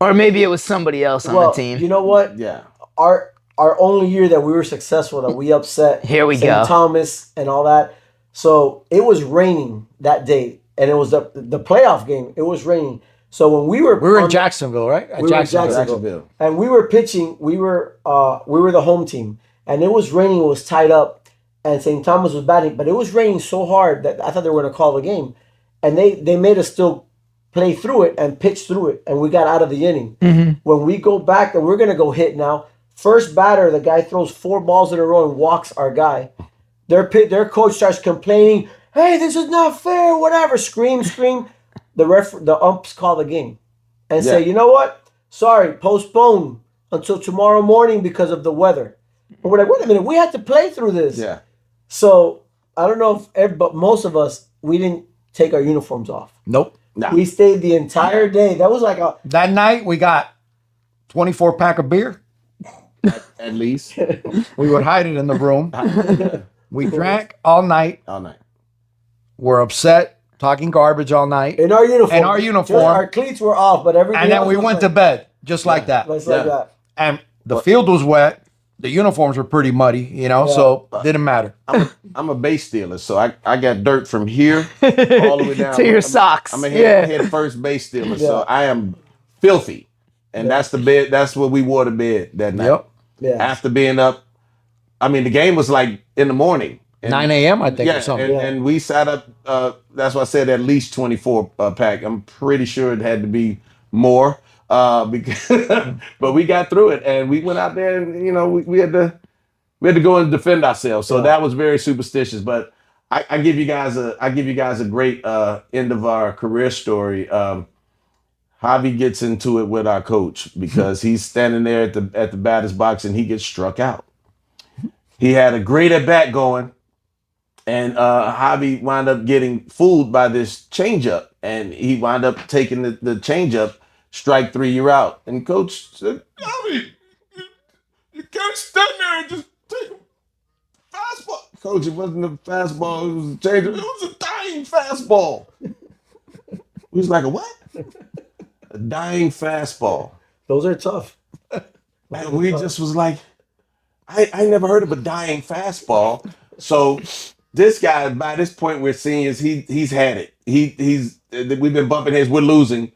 Or maybe it was somebody else on the team. You know what? Yeah. Our only year that we were successful, that we upset Here we St. go. Thomas and all that. So it was raining that day, and it was the playoff game. It was raining. So when we were in Jacksonville, right? we were in Jacksonville, and we were pitching. We were the home team, and it was raining. It was tied up, and St. Thomas was batting, but it was raining so hard that I thought they were going to call the game, and they made us still play through it and pitch through it, and we got out of the inning. When we go back and we're going to go hit now, first batter, the guy throws 4 balls in a row and walks our guy. Their coach starts complaining, "Hey, this is not fair, whatever." Scream. The umps call the game and say, "You know what? Sorry, postpone until tomorrow morning because of the weather." And we're like, "Wait a minute, we had to play through this." Yeah. So I don't know but most of us, we didn't take our uniforms off. Nope. Nah. We stayed the entire day. That was like That night we got 24 pack of beer. At least. We would hide it in the room. We drank all night. All night. We're upset, talking garbage all night. in our uniform. In our uniform. Just our cleats were off, but everything And then else we was went to bed just like that. Like that. And the field was wet. The uniforms were pretty muddy, so didn't matter. I'm a base stealer, so I got dirt from here all the way down To your socks. I'm a head first base stealer, so I am filthy, and that's the bed. That's what we wore to bed that night. Yep. Yeah. After being up, I mean, the game was like in the morning, and, 9 a.m. I think or something. and we sat up. That's why I said at least 24 pack. I'm pretty sure it had to be more. Because, but we got through it, and we went out there, and we had to go and defend ourselves. So that was very superstitious. But I give you guys a great end of our career story. Javi gets into it with our coach because he's standing there at the batter's box and he gets struck out. He had a great at bat going, and Javi wound up getting fooled by this changeup, and he wound up taking the changeup. Strike 3, you're out. And coach said, "Javi, you can't stand there and just take a fastball." Coach, it wasn't a fastball, it was a changeup. It was a dying fastball. We was like, a what? A dying fastball. Those are tough. And we just was like, I never heard of a dying fastball. So this guy, by this point we're seniors, he's had it. We've been bumping heads, we're losing.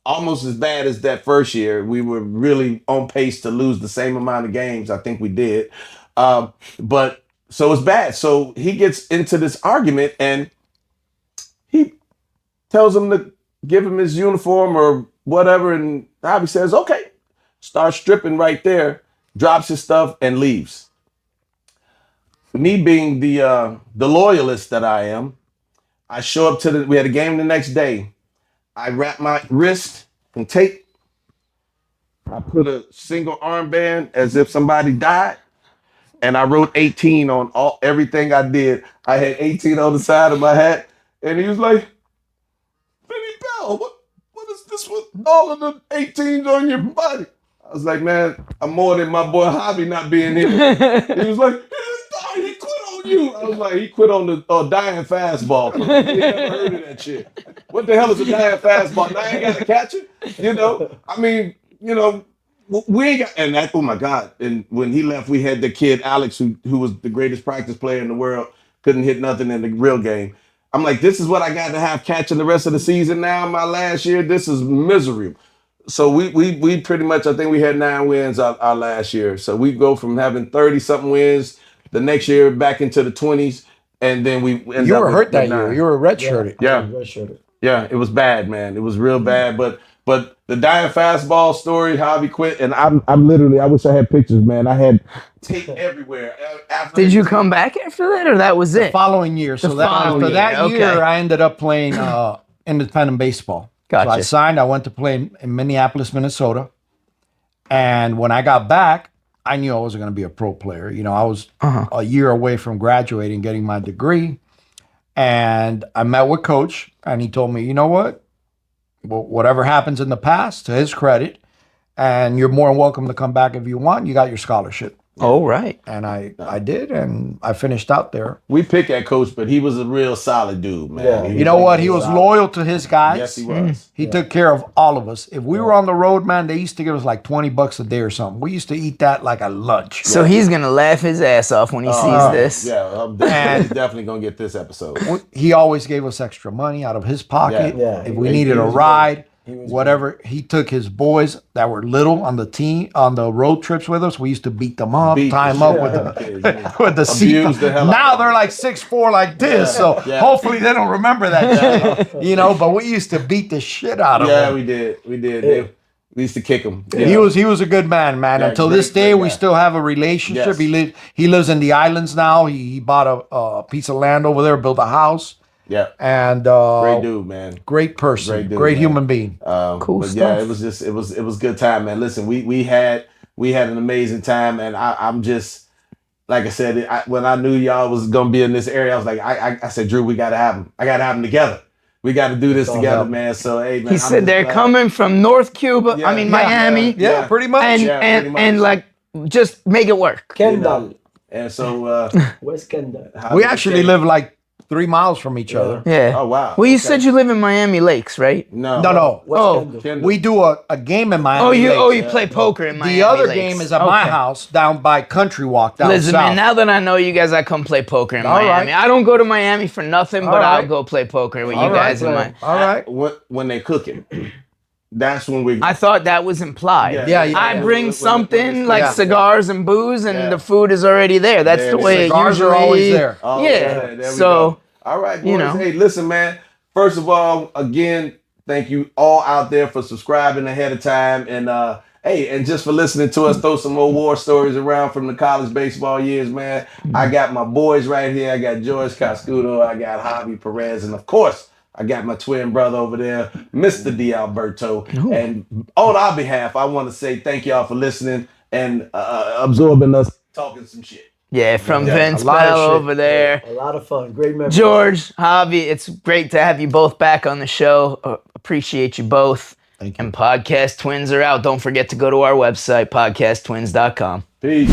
Almost as bad as that first year. We were really on pace to lose the same amount of games. I think we did. But so it's bad. So he gets into this argument and he tells him to give him his uniform or whatever. And Javi says, "Okay." Starts stripping right there, drops his stuff and leaves. Me being the loyalist that I am, I show up we had a game the next day. I wrap my wrist in tape. I put a single armband as if somebody died. And I wrote 18 on everything I did. I had 18 on the side of my hat. And he was like, "Benny Bell, what is this with all of the 18s on your body?" I was like, "Man, I'm more than my boy Javi not being here." He was like, "He quit on you." I was like, "He quit on the dying fastball." We never heard of that shit. What the hell is a dying fastball? Now I ain't got to catch it. I mean, we ain't got, and that, oh my God. And when he left, we had the kid, Alex, who was the greatest practice player in the world, couldn't hit nothing in the real game. I'm like, this is what I got to have catching the rest of the season now, my last year. This is misery. So we pretty much, I think we had 9 wins our last year. So we go from having 30-something wins the next year back into the 20s. And then we ended You up were with hurt that 9. year. You were redshirted. Yeah. Redshirted. Yeah, it was bad, man. It was real bad. But the dying fastball story, Javi quit, and I'm literally, I wish I had pictures, man. I had tape everywhere. Did you come back after that, or that was it? Following year. So after that year, I ended up playing independent baseball. Gotcha. So I signed. I went to play in Minneapolis, Minnesota. And when I got back, I knew I wasn't going to be a pro player. I was a year away from graduating, getting my degree. And I met with Coach, and he told me, "You know what? Well, whatever happens in the past, to his credit, and you're more than welcome to come back if you want. You got your scholarship." Oh, right. And I did, and I finished out there. We pick at coach, but he was a real solid dude, man. Yeah. He You know what? He real was solid. loyal to his guys. Yes, he was. He took care of all of us. If we were on the road, man, they used to give us like $20 a day or something. We used to eat that like a lunch. So he's gonna laugh his ass off when he sees this. Yeah, he's definitely gonna get this episode. He always gave us extra money out of his pocket. Yeah. If we He needed a was ride, whatever. He took his boys that were little on the road trips with us. We used to beat them up, tie them up with the seat. Abuse the hell out Now of they're like 6'4" like this. So Yeah. hopefully they don't remember that shit. You know, but we used to beat the shit out of Yeah, him. we did. We used to kick him. He was a good man, man. Yeah, Until great, this day, great we guy. still have a relationship. Yes. He lives in the islands now. He bought a piece of land over there, built a house, Yeah, and great dude, man. great person, Great dude, great man. human being. Cool but stuff. yeah, it was good time, man. Listen, we had an amazing time, and I'm just like I said, when I knew y'all was gonna be in this area, I was like, I said, Drew, we gotta have them. I gotta have them together. We got to do this together, help. man. So hey, man, He said they're coming from North Cuba. Yeah, I mean yeah, Miami. Yeah, pretty much. And Yeah, pretty much. and like just make it work. Kendall. And so Where's Kendall? We actually live like 3 miles from each other. Yeah. Oh wow. Well, you Okay. said you live in Miami Lakes, right? No. Where's Oh. Kendall? Kendall. We do a game in Miami. You Lakes. play poker in Miami The other Lakes. game is at my Okay. house down by Country Walk down Listen, south. man, now that I know you guys, I come play poker in All Miami. right. I don't go to Miami for nothing, but All I'll right. go play poker with All you right, guys in man. my. All right. When they cooking, that's when we. I thought that was implied. Yeah, I bring when something it's- like yeah. cigars and booze, and Yeah. the food is already there. That's Yeah, the way cigars it are usually. always there. Oh, Yeah. there we So. go. All right, boys. you know. Hey, listen, man. First of all, again, thank you all out there for subscribing ahead of time, and hey, and just for listening to us throw some more war stories around from the college baseball years, man. I got my boys right here. I got Jorge Cascudo. I got Javi Perez, and of course, I got my twin brother over there, Mr. D. Alberto. And on our behalf, I want to say thank y'all for listening and absorbing us talking some shit. Yeah, from Yeah, Vince a lot of Bell shit. over there. A lot of fun. Great memories. George, Javi, it's great to have you both back on the show. Appreciate you both. Thank you. And Podcast Twins are out. Don't forget to go to our website, podcasttwins.com. Peace.